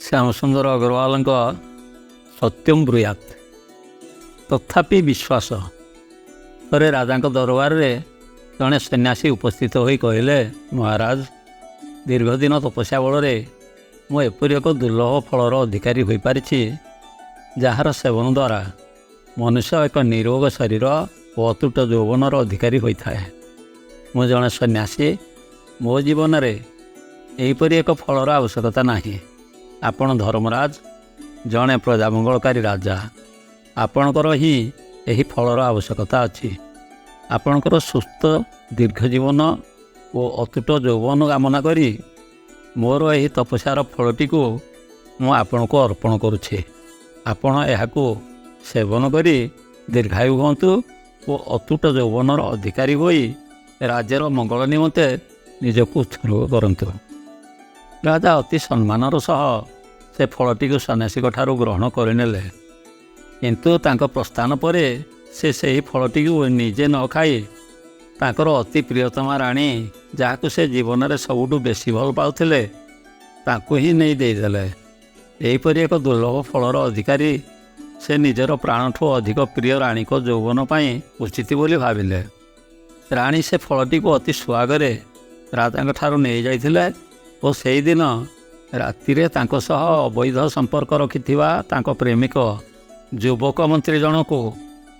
ଶ୍ୟାମସୁନ୍ଦର ଅଗ୍ରୱାଲଙ୍କ ସତ୍ୟମ୍ ବ୍ରୁୟାତ୍। ତଥାପି ବିଶ୍ୱାସ। ଥରେ ରାଜାଙ୍କ ଦରବାରରେ ଜଣେ ସନ୍ନ୍ୟାସୀ ଉପସ୍ଥିତ ହୋଇ କହିଲେ, ମହାରାଜ, ଦୀର୍ଘଦିନ ତପସ୍ୟା ବଳରେ ମୁଁ ଏପରି ଏକ ଦୁର୍ଲଭ ଫଳର ଅଧିକାରୀ ହୋଇପାରିଛି, ଯାହାର ସେବନ ଦ୍ୱାରା ମନୁଷ୍ୟ ଏକ ନିରୋଗ ଶରୀର ଓ ଅତୁଟ ଯୌବନର ଅଧିକାରୀ ହୋଇଥାଏ। ମୁଁ ଜଣେ ସନ୍ନ୍ୟାସୀ, ମୋ ଜୀବନରେ ଏହିପରି ଏକ ଫଳର ଆବଶ୍ୟକତା ନାହିଁ। ଆପଣ ଧର୍ମରାଜ, ଜଣେ ପ୍ରଜାମଙ୍ଗଳକାରୀ ରାଜା, ଆପଣଙ୍କର ହିଁ ଏହି ଫଳର ଆବଶ୍ୟକତା ଅଛି। ଆପଣଙ୍କର ସୁସ୍ଥ ଦୀର୍ଘଜୀବନ ଓ ଅତୁଟ ଯୌବନ କାମନା କରି ମୋର ଏହି ତପସ୍ୟାର ଫଳଟିକୁ ମୁଁ ଆପଣଙ୍କୁ ଅର୍ପଣ କରୁଛି। ଆପଣ ଏହାକୁ ସେବନ କରି ଦୀର୍ଘାୟୁ ହୁଅନ୍ତୁ ଓ ଅତୁଟ ଯୌବନର ଅଧିକାରୀ ହୋଇ ରାଜ୍ୟର ମଙ୍ଗଳ ନିମନ୍ତେ ନିଜକୁ ଉତ୍ସର୍ଗ କରନ୍ତୁ। ରାଜା ଅତି ସମ୍ମାନର ସହ ସେ ଫଳଟିକୁ ସନ୍ନ୍ୟାସୀଙ୍କ ଠାରୁ ଗ୍ରହଣ କରିନେଲେ, କିନ୍ତୁ ତାଙ୍କ ପ୍ରସ୍ଥାନ ପରେ ସେ ସେହି ଫଳଟିକୁ ନିଜେ ନ ଖାଇ ତାଙ୍କର ଅତି ପ୍ରିୟତମା ରାଣୀ, ଯାହାକୁ ସେ ଜୀବନରେ ସବୁଠୁ ବେଶୀ ଭଲ ପାଉଥିଲେ, ତାଙ୍କୁ ହିଁ ନେଇ ଦେଇଦେଲେ। ଏହିପରି ଏକ ଦୁର୍ଲଭ ଫଳର ଅଧିକାରୀ ସେ ନିଜର ପ୍ରାଣଠୁ ଅଧିକ ପ୍ରିୟ ରାଣୀଙ୍କ ଯୌବନ ପାଇଁ ଉଚିତ ବୋଲି ଭାବିଲେ। ରାଣୀ ସେ ଫଳଟିକୁ ଅତି ସୁଆଗରେ ରାଜାଙ୍କ ଠାରୁ ନେଇଯାଇଥିଲେ ଓ ସେହିଦିନ ରାତିରେ ତାଙ୍କ ସହ ଅବୈଧ ସମ୍ପର୍କ ରଖିଥିବା ତାଙ୍କ ପ୍ରେମିକ ଯୁବକ ମନ୍ତ୍ରୀ ଜଣକୁ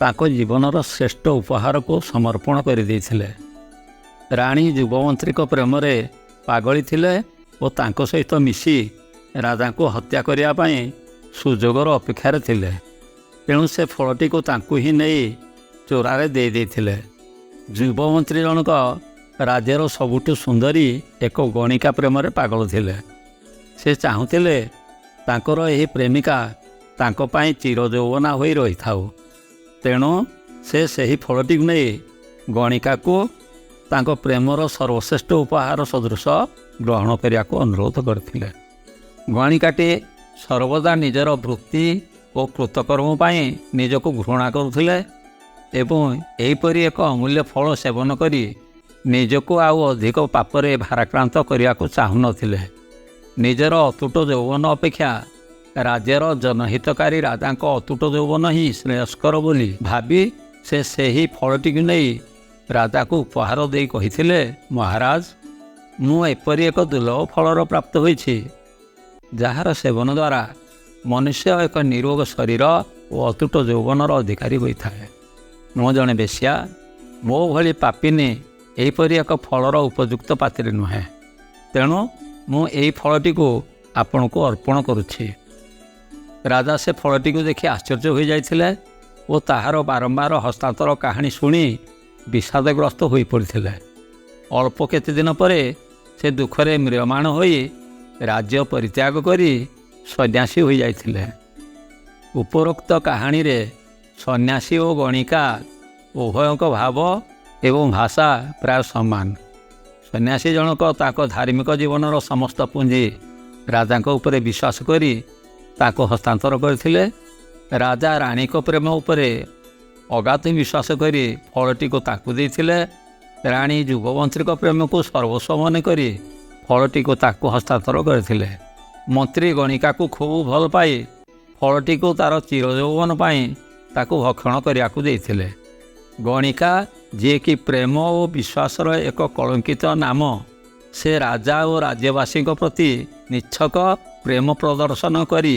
ତାଙ୍କ ଜୀବନର ଶ୍ରେଷ୍ଠ ଉପହାରକୁ ସମର୍ପଣ କରିଦେଇଥିଲେ। ରାଣୀ ଯୁବମନ୍ତ୍ରୀଙ୍କ ପ୍ରେମରେ ପାଗଳି ଥିଲେ ଓ ତାଙ୍କ ସହିତ ମିଶି ରାଜାଙ୍କୁ ହତ୍ୟା କରିବା ପାଇଁ ସୁଯୋଗର ଅପେକ୍ଷାରେ ଥିଲେ। ତେଣୁ ସେ ଫଳଟିକୁ ତାଙ୍କୁ ହିଁ ନେଇ ଚୋରାରେ ଦେଇଥିଲେ। ଯୁବମନ୍ତ୍ରୀ ଜଣକ ରାଜ୍ୟର ସବୁଠୁ ସୁନ୍ଦରୀ ଏକ ଗଣିକା ପ୍ରେମରେ ପାଗଳ ଥିଲେ। ସେ ଚାହୁଁଥିଲେ ତାଙ୍କର ଏହି ପ୍ରେମିକା ତାଙ୍କ ପାଇଁ ଚିରଯୌବନା ହୋଇ ରହିଥାଉ। ତେଣୁ ସେ ସେହି ଫଳଟିକୁ ନେଇ ଗଣିକାକୁ ତାଙ୍କ ପ୍ରେମର ସର୍ବଶ୍ରେଷ୍ଠ ଉପହାର ସଦୃଶ ଗ୍ରହଣ କରିବାକୁ ଅନୁରୋଧ କରିଥିଲେ। ଗଣିକାଟି ସର୍ବଦା ନିଜର ବୃତ୍ତି ଓ କୃତକର୍ମ ପାଇଁ ନିଜକୁ ଘୃଣା କରୁଥିଲେ ଏବଂ ଏହିପରି ଏକ ଅମୂଲ୍ୟ ଫଳ ସେବନ କରି ନିଜକୁ ଆଉ ଅଧିକ ପାପରେ ଭାରାକ୍ରାନ୍ତ କରିବାକୁ ଚାହୁଁନଥିଲେ। ନିଜର ଅତୁଟ ଯୌବନ ଅପେକ୍ଷା ରାଜ୍ୟର ଜନହିତକାରୀ ରାଜାଙ୍କ ଅତୁଟ ଯୌବନ ହିଁ ଶ୍ରେୟସ୍କର ବୋଲି ଭାବି ସେ ସେହି ଫଳଟିକୁ ନେଇ ରାଜାକୁ ଉପହାର ଦେଇ କହିଥିଲେ, ମହାରାଜ, ମୁଁ ଏପରି ଏକ ଦୁର୍ଲଭ ଫଳର ପ୍ରାପ୍ତ ହୋଇଛି, ଯାହାର ସେବନ ଦ୍ୱାରା ମନୁଷ୍ୟ ଏକ ନିରୋଗ ଶରୀର ଓ ଅତୁଟ ଯୌବନର ଅଧିକାରୀ ହୋଇଥାଏ। ମୁଁ ଜଣେ ବେଶ୍ୟା, ମୋ ଭଳି ପାପିନୀ ଏହିପରି ଏକ ଫଳର ଉପଯୁକ୍ତ ପାତ୍ରୀ ନୁହେଁ। ତେଣୁ ମୁଁ ଏହି ଫଳଟିକୁ ଆପଣଙ୍କୁ ଅର୍ପଣ କରୁଛି। ରାଜା ସେ ଫଳଟିକୁ ଦେଖି ଆଶ୍ଚର୍ଯ୍ୟ ହୋଇଯାଇଥିଲେ ଓ ତାହାର ବାରମ୍ବାର ହସ୍ତାନ୍ତର କାହାଣୀ ଶୁଣି ବିଷାଦଗ୍ରସ୍ତ ହୋଇପଡ଼ିଥିଲେ। ଅଳ୍ପ କେତେଦିନ ପରେ ସେ ଦୁଃଖରେ ମ୍ରିୟମାଣ ହୋଇ ରାଜ୍ୟ ପରିତ୍ୟାଗ କରି ସନ୍ନ୍ୟାସୀ ହୋଇଯାଇଥିଲେ। ଉପରୋକ୍ତ କାହାଣୀରେ ସନ୍ନ୍ୟାସୀ ଓ ଗଣିକା ଉଭୟଙ୍କ ଭାବ ଏବଂ ଭାଷା ପ୍ରାୟ ସମାନ। ସନ୍ନ୍ୟାସୀ ଜଣକ ତାଙ୍କ ଧାର୍ମିକ ଜୀବନର ସମସ୍ତ ପୁଞ୍ଜି ରାଜାଙ୍କ ଉପରେ ବିଶ୍ୱାସ କରି ତାଙ୍କୁ ହସ୍ତାନ୍ତର କରିଥିଲେ। ରାଜା ରାଣୀଙ୍କ ପ୍ରେମ ଉପରେ ଅଗାଧ ବିଶ୍ୱାସ କରି ଫଳଟିକୁ ତାଙ୍କୁ ଦେଇଥିଲେ। ରାଣୀ ଯୁବମନ୍ତ୍ରୀଙ୍କ ପ୍ରେମକୁ ସର୍ବସ୍ୱ ମନେ କରି ଫଳଟିକୁ ତାକୁ ହସ୍ତାନ୍ତର କରିଥିଲେ। ମନ୍ତ୍ରୀ ଗଣିକାକୁ ଖୁବ୍ ଭଲ ପାଇ ଫଳଟିକୁ ତା'ର ଚିରଯୌବନ ପାଇଁ ତାକୁ ଭକ୍ଷଣ କରିବାକୁ ଦେଇଥିଲେ। ଗଣିକା, ଯିଏକି ପ୍ରେମ ଓ ବିଶ୍ୱାସର ଏକ କଳଙ୍କିତ ନାମ, ସେ ରାଜା ଓ ରାଜ୍ୟବାସୀଙ୍କ ପ୍ରତି ନିଚ୍ଛକ ପ୍ରେମ ପ୍ରଦର୍ଶନ କରି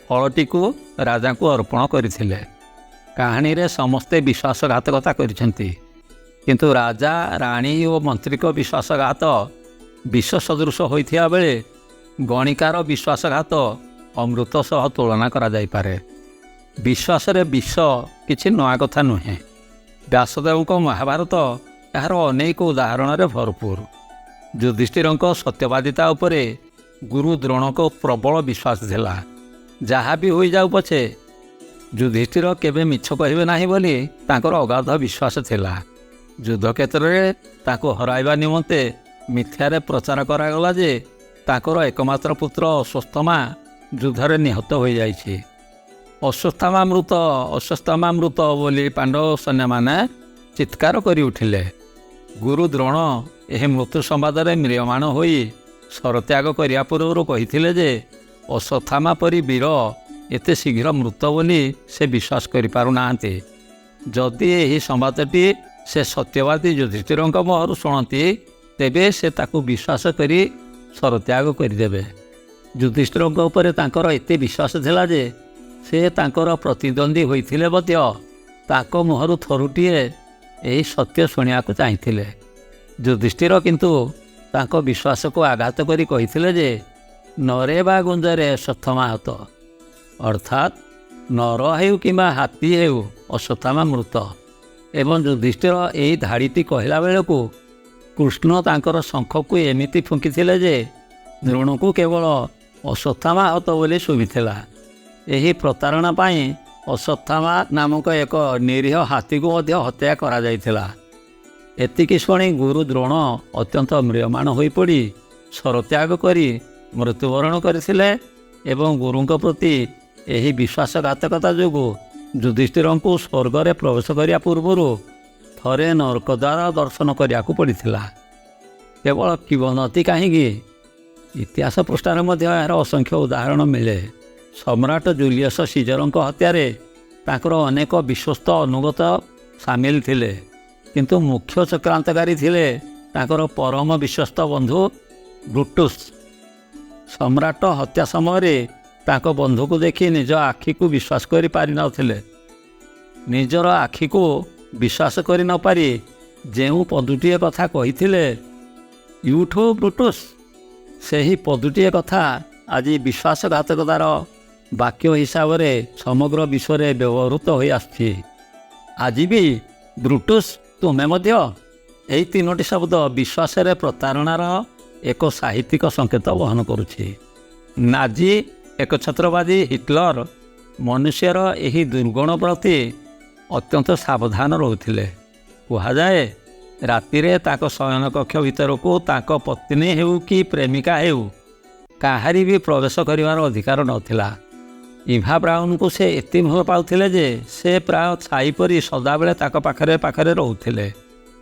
ଫଳଟିକୁ ରାଜାଙ୍କୁ ଅର୍ପଣ କରିଥିଲେ। କାହାଣୀରେ ସମସ୍ତେ ବିଶ୍ୱାସଘାତକତା କରିଛନ୍ତି, କିନ୍ତୁ ରାଜା, ରାଣୀ ଓ ମନ୍ତ୍ରୀଙ୍କ ବିଶ୍ୱାସଘାତ ବିଷ ସଦୃଶ ହୋଇଥିବା ବେଳେ ଗଣିକାର ବିଶ୍ୱାସଘାତ ଅମୃତ ସହ ତୁଳନା କରାଯାଇପାରେ। ବିଶ୍ୱାସରେ ବିଷ କିଛି ନୂଆ କଥା ନୁହେଁ। ବ୍ୟାସଦେବଙ୍କ ମହାଭାରତ ଏହାର ଅନେକ ଉଦାହରଣରେ ଭରପୁର। ଯୁଧିଷ୍ଠିରଙ୍କ ସତ୍ୟବାଦିତା ଉପରେ ଗୁରୁ ଦ୍ରୋଣଙ୍କ ପ୍ରବଳ ବିଶ୍ୱାସ ଥିଲା। ଯାହା ବି ହୋଇଯାଉ ପଛେ ଯୁଧିଷ୍ଠିର କେବେ ମିଛ କହିବେ ନାହିଁ ବୋଲି ତାଙ୍କର ଅଗାଧ ବିଶ୍ୱାସ ଥିଲା। ଯୁଦ୍ଧକ୍ଷେତ୍ରରେ ତାଙ୍କୁ ହରାଇବା ନିମନ୍ତେ ମିଥ୍ୟାରେ ପ୍ରଚାର କରାଗଲା ଯେ ତାଙ୍କର ଏକମାତ୍ର ପୁତ୍ର ଅଶ୍ୱତ୍ଥାମା ଯୁଦ୍ଧରେ ନିହତ ହୋଇଯାଇଛି। ଅଶ୍ୱତ୍ଥାମା ମୃତ ବୋଲି ପାଣ୍ଡବ ସୈନ୍ୟମାନେ ଚିତ୍କାର କରି ଉଠିଲେ। ଗୁରୁ ଦ୍ରୋଣ ଏହି ମୃତ୍ୟୁ ସମ୍ବାଦରେ ମ୍ରିୟମାଣ ହୋଇ ଶରତ୍ୟାଗ କରିବା ପୂର୍ବରୁ କହିଥିଲେ ଯେ ଅଶ୍ୱତ୍ଥାମା ପରି ବୀର ଏତେ ଶୀଘ୍ର ମୃତ ବୋଲି ସେ ବିଶ୍ୱାସ କରିପାରୁନାହାନ୍ତି। ଯଦି ଏହି ସମ୍ବାଦଟି ସେ ସତ୍ୟବାଦୀ ଯୁଧିଷ୍ଠିରଙ୍କ ମୁହଁରୁ ଶୁଣନ୍ତି ତେବେ ସେ ତାକୁ ବିଶ୍ୱାସ କରି ସରତ୍ୟାଗ କରିଦେବେ। ଯୁଧିଷ୍ଠିରଙ୍କ ଉପରେ ତାଙ୍କର ଏତେ ବିଶ୍ୱାସ ଥିଲା ଯେ ସେ ତାଙ୍କର ପ୍ରତିଦ୍ୱନ୍ଦ୍ୱୀ ହୋଇଥିଲେ ମଧ୍ୟ ତାଙ୍କ ମୁହଁରୁ ଥରୁଟିଏ ଏହି ସତ୍ୟ ଶୁଣିବାକୁ ଚାହିଁଥିଲେ। ଯୁଧିଷ୍ଠିର କିନ୍ତୁ ତାଙ୍କ ବିଶ୍ୱାସକୁ ଆଘାତ କରି କହିଥିଲେ ଯେ ନରେ ବା ଗୁଞ୍ଜରେ ଅଶ୍ୱତ୍ଥାମା ହତ, ଅର୍ଥାତ୍ ନର ହେଉ କିମ୍ବା ହାତୀ ହେଉ ଅଶ୍ୱତ୍ଥାମା ମୃତ। ଏବଂ ଯୁଧିଷ୍ଠିର ଏହି ଧାଡ଼ିଟି କହିଲା ବେଳକୁ କୃଷ୍ଣ ତାଙ୍କର ଶଙ୍ଖକୁ ଏମିତି ଫୁଙ୍କିଥିଲେ ଯେ ଦ୍ରୋଣକୁ କେବଳ ଅଶ୍ୱତ୍ଥାମା ହତ ବୋଲି ଶୁଭିଥିଲା। ଏହି ପ୍ରତାରଣା ପାଇଁ ଅଶ୍ୱତ୍ଥାମା ନାମକ ଏକ ନିରୀହ ହାତୀକୁ ମଧ୍ୟ ହତ୍ୟା କରାଯାଇଥିଲା। ଏତିକି ଶୁଣି ଗୁରୁ ଦ୍ରୋଣ ଅତ୍ୟନ୍ତ ମ୍ରିୟମାଣ ହୋଇପଡ଼ି ସରତ୍ୟାଗ କରି ମୃତ୍ୟୁବରଣ କରିଥିଲେ ଏବଂ ଗୁରୁଙ୍କ ପ୍ରତି ଏହି ବିଶ୍ୱାସଘାତକତା ଯୋଗୁଁ ଯୁଧିଷ୍ଠିରଙ୍କୁ ସ୍ୱର୍ଗରେ ପ୍ରବେଶ କରିବା ପୂର୍ବରୁ ଥରେ ନରକଦ୍ୱାର ଦର୍ଶନ କରିବାକୁ ପଡ଼ିଥିଲା। କେବଳ କିମ୍ବଦନ୍ତୀ କାହିଁକି, ଇତିହାସ ପୃଷ୍ଠାରେ ମଧ୍ୟ ଏହାର ଅସଂଖ୍ୟ ଉଦାହରଣ ମିଳେ। ସମ୍ରାଟ ଜୁଲିୟସ୍ ସିଜରଙ୍କ ହତ୍ୟାରେ ତାଙ୍କର ଅନେକ ବିଶ୍ୱସ୍ତ ଅନୁଗତ ସାମିଲ ଥିଲେ, କିନ୍ତୁ ମୁଖ୍ୟ ଚକ୍ରାନ୍ତକାରୀ ଥିଲେ ତାଙ୍କର ପରମ ବିଶ୍ୱସ୍ତ ବନ୍ଧୁ ବ୍ରୁଟୁସ୍। ସମ୍ରାଟ ହତ୍ୟା ସମୟରେ ତାଙ୍କ ବନ୍ଧୁକୁ ଦେଖି ନିଜ ଆଖିକୁ ବିଶ୍ୱାସ କରିପାରିନଥିଲେ। ନିଜର ଆଖିକୁ ବିଶ୍ୱାସ କରି ନପାରି ଯେଉଁ ପଦୁଟିଏ କଥା କହିଥିଲେ, ୟୁଠୁ ବ୍ରୁଟୁସ୍, ସେହି ପଦୁଟିଏ କଥା ଆଜି ବିଶ୍ୱାସଘାତକତାର ବାକ୍ୟ ହିସାବରେ ସମଗ୍ର ବିଶ୍ୱରେ ବ୍ୟବହୃତ ହୋଇ ଆସୁଛି। ଆଜି ବି ବ୍ରୁଟୁସ୍ ତୁମେ ମଧ୍ୟ। ଏହି ତିନୋଟି ଶବ୍ଦ ବିଶ୍ୱାସରେ ପ୍ରତାରଣାର ଏକ ସାହିତ୍ୟିକ ସଂକେତ ବହନ କରୁଛି। ନାଜି ଏକଛତ୍ରବାଦୀ ହିଟଲର ମନୁଷ୍ୟର ଏହି ଦୁର୍ଗୁଣ ପ୍ରତି ଅତ୍ୟନ୍ତ ସାବଧାନ ରହୁଥିଲେ। କୁହାଯାଏ ରାତିରେ ତାଙ୍କ ଶୟନକକ୍ଷ ଭିତରକୁ ତାଙ୍କ ପତ୍ନୀ ହେଉ କି ପ୍ରେମିକା ହେଉ କାହାରି ବି ପ୍ରବେଶ କରିବାର ଅଧିକାର ନଥିଲା। ଇଭା ବ୍ରାଉନଙ୍କୁ ସେ ଏତେ ଭଲ ପାଉଥିଲେ ଯେ ସେ ପ୍ରାୟ ଛାଇ ପରି ସଦାବେଳେ ତାଙ୍କ ପାଖରେ ରହୁଥିଲେ,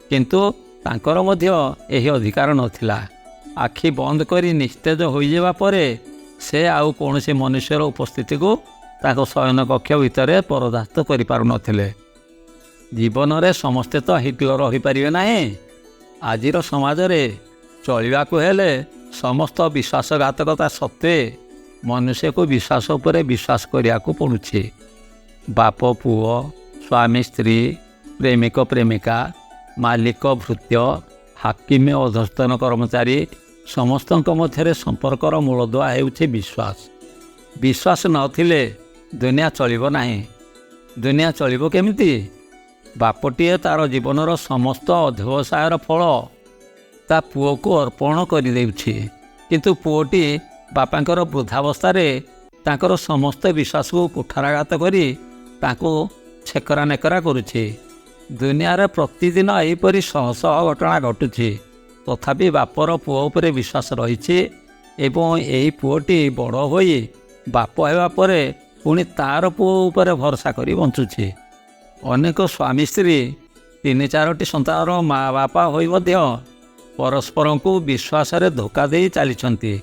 କିନ୍ତୁ ତାଙ୍କର ମଧ୍ୟ ଏହି ଅଧିକାର ନଥିଲା। ଆଖି ବନ୍ଦ କରି ନିସ୍ତେଜ ହୋଇଯିବା ପରେ ସେ ଆଉ କୌଣସି ମନୁଷ୍ୟର ଉପସ୍ଥିତିକୁ ତାଙ୍କ ଶୟନକକ୍ଷ ଭିତରେ ବରଦାସ୍ତ କରିପାରୁନଥିଲେ। ଜୀବନରେ ସମସ୍ତେ ତ ହିଟଲର ହୋଇପାରିବେ ନାହିଁ। ଆଜିର ସମାଜରେ ଚଳିବାକୁ ହେଲେ ସମସ୍ତ ବିଶ୍ୱାସଘାତକତା ସତ୍ତ୍ୱେ ମନୁଷ୍ୟକୁ ବିଶ୍ୱାସ ଉପରେ ବିଶ୍ୱାସ କରିବାକୁ ପଡ଼ୁଛି। ବାପ ପୁଅ, ସ୍ୱାମୀ ସ୍ତ୍ରୀ, ପ୍ରେମିକ ପ୍ରେମିକା, ମାଲିକ ଭୃତ୍ୟ, ହାକିମ ଅଧସ୍ତନ କର୍ମଚାରୀ ସମସ୍ତଙ୍କ ମଧ୍ୟରେ ସମ୍ପର୍କର ମୂଳଦୁଆ ହେଉଛି ବିଶ୍ୱାସ। ବିଶ୍ୱାସ ନଥିଲେ ଦୁନିଆ ଚଳିବ ନାହିଁ। ଦୁନିଆ ଚଳିବ କେମିତି? ବାପଟିଏ ତା'ର ଜୀବନର ସମସ୍ତ ଅଧ୍ୟବସାୟର ଫଳ ତା ପୁଅକୁ ଅର୍ପଣ କରିଦେଉଛି, କିନ୍ତୁ ପୁଅଟି ବାପାଙ୍କର ବୃଦ୍ଧାବସ୍ଥାରେ ତାଙ୍କର ସମସ୍ତ ବିଶ୍ୱାସକୁ କୁଠାରାଘାତ କରି ତାଙ୍କୁ ଛେକରା ନେକରା କରୁଛି। ଦୁନିଆରେ ପ୍ରତିଦିନ ଏହିପରି ଶହ ଶହ ଘଟଣା ଘଟୁଛି। ତଥାପି ବାପର ପୁଅ ଉପରେ ବିଶ୍ୱାସ ରହିଛି ଏବଂ ଏହି ପୁଅଟି ବଡ଼ ହୋଇ ବାପ ହେବା ପରେ ପୁଣି ତା'ର ପୁଅ ଉପରେ ଭରସା କରି ବଞ୍ଚୁଛି। ଅନେକ ସ୍ୱାମୀ ସ୍ତ୍ରୀ 3-4ଟି ସନ୍ତାନର ମା' ବାପା ହୋଇ ମଧ୍ୟ ପରସ୍ପରଙ୍କୁ ବିଶ୍ୱାସରେ ଧୋକା ଦେଇ ଚାଲିଛନ୍ତି।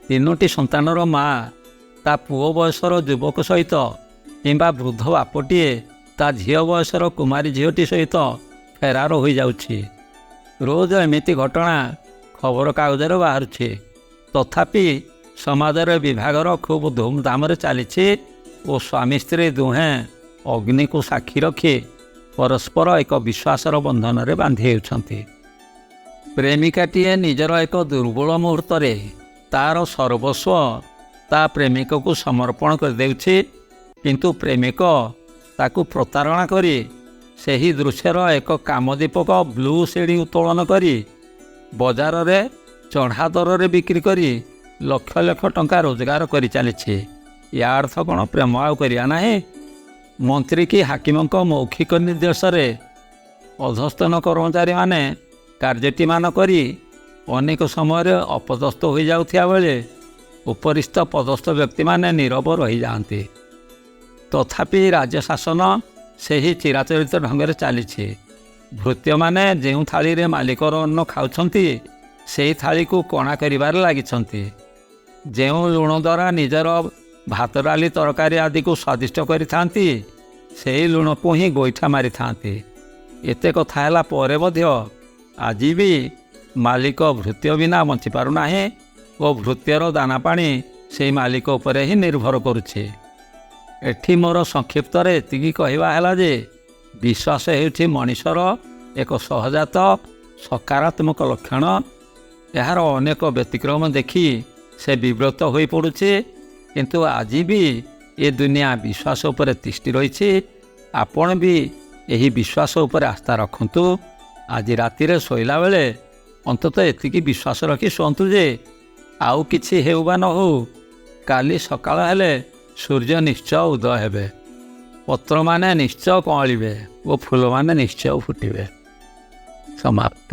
3ଟି ସନ୍ତାନର ମା' ତା ପୁଅ ବୟସର ଯୁବକ ସହିତ କିମ୍ବା ବୃଦ୍ଧ ବାପଟିଏ ତା ଝିଅ ବୟସର କୁମାରୀ ଝିଅଟି ସହିତ ଫେରାର ହୋଇଯାଉଛି। ରୋଜ ଏମିତି ଘଟଣା ଖବରକାଗଜରେ ବାହାରୁଛି। ତଥାପି ସମାଜର ବିଭାଗର ଖୁବ୍ ଧୁମ୍ଧାମରେ ଚାଲିଛି ଓ ସ୍ୱାମୀ ସ୍ତ୍ରୀ ଦୁହେଁ ଅଗ୍ନିକୁ ସାକ୍ଷୀ ରଖି ପରସ୍ପର ଏକ ବିଶ୍ୱାସର ବନ୍ଧନରେ ବାନ୍ଧି ହେଉଛନ୍ତି। ପ୍ରେମିକାଟିଏ ନିଜର ଏକ ଦୁର୍ବଳ ମୁହୂର୍ତ୍ତରେ ତା'ର ସର୍ବସ୍ୱ ତା ପ୍ରେମିକକୁ ସମର୍ପଣ କରିଦେଉଛି, କିନ୍ତୁ ପ୍ରେମିକ ତାକୁ ପ୍ରତାରଣା କରି ସେହି ଦୃଶ୍ୟର ଏକ କାମଦୀପକ ବ୍ଲୁ ସିଡ଼ି ଉତ୍ତୋଳନ କରି ବଜାରରେ ଚଢ଼ା ଦରରେ ବିକ୍ରି କରି ଲକ୍ଷ ଲକ୍ଷ ଟଙ୍କା ରୋଜଗାର କରିଚାଲିଛି। ୟା ଅର୍ଥ କ'ଣ ପ୍ରେମ ଆଉ କରିବା ନାହିଁ? ମନ୍ତ୍ରୀ କି ହାକିମଙ୍କ ମୌଖିକ ନିର୍ଦ୍ଦେଶରେ ଅଧସ୍ତନ କର୍ମଚାରୀମାନେ କାର୍ଯ୍ୟଟିମାନ କରି ଅନେକ ସମୟରେ ଅପଦସ୍ଥ ହୋଇଯାଉଥିବା ବେଳେ ଉପରିସ୍ଥ ପଦସ୍ଥ ବ୍ୟକ୍ତିମାନେ ନୀରବ ରହିଯାଆନ୍ତି। ତଥାପି ରାଜ୍ୟ ଶାସନ ସେହି ଚିରାଚରିତ ଢଙ୍ଗରେ ଚାଲିଛି। ଭୃତ୍ୟମାନେ ଯେଉଁ ଥାଳିରେ ମାଲିକର ଅନ୍ନ ଖାଉଛନ୍ତି ସେହି ଥାଳିକୁ କଣା କରିବାରେ ଲାଗିଛନ୍ତି। ଯେଉଁ ଲୁଣ ଦ୍ୱାରା ନିଜର ଭାତ ଡାଲି ତରକାରୀ ଆଦିକୁ ସ୍ୱାଦିଷ୍ଟ କରିଥାନ୍ତି ସେହି ଲୁଣକୁ ହିଁ ଗୋଇଠା ମାରିଥାନ୍ତି। ଏତେ କଥା ହେଲା ପରେ ମଧ୍ୟ ଆଜି ବି ମାଲିକ ଭୃତ୍ୟ ବିନା ବଞ୍ଚିପାରୁନାହିଁ ଓ ଭୃତ୍ୟର ଦାନା ପାଣି ସେହି ମାଲିକ ଉପରେ ହିଁ ନିର୍ଭର କରୁଛି। ଏଠି ମୋର ସଂକ୍ଷିପ୍ତରେ ଏତିକି କହିବା ହେଲା ଯେ ବିଶ୍ୱାସ ହେଉଛି ମଣିଷର ଏକ ସହଜାତ ସକାରାତ୍ମକ ଲକ୍ଷଣ। ଏହାର ଅନେକ ବ୍ୟତିକ୍ରମ ଦେଖି ସେ ବିବ୍ରତ ହୋଇପଡ଼ୁଛି, କିନ୍ତୁ ଆଜି ବି ଏ ଦୁନିଆ ବିଶ୍ୱାସ ଉପରେ ତିଷ୍ଠି ରହିଛି। ଆପଣ ବି ଏହି ବିଶ୍ୱାସ ଉପରେ ଆସ୍ଥା ରଖନ୍ତୁ। ଆଜି ରାତିରେ ଶୋଇଲା ବେଳେ ଅନ୍ତତଃ ଏତିକି ବିଶ୍ୱାସ ରଖି ଶୁଅନ୍ତୁ ଯେ ଆଉ କିଛି ହେଉ ବା ନ ହେଉ, କାଲି ସକାଳ ହେଲେ ସୂର୍ଯ୍ୟ ନିଶ୍ଚୟ ଉଦୟ ହେବେ, ପତ୍ରମାନେ ନିଶ୍ଚୟ କଅଁଳିବେ ଓ ଫୁଲମାନେ ନିଶ୍ଚୟ ଫୁଟିବେ। ସମାପ୍ତ।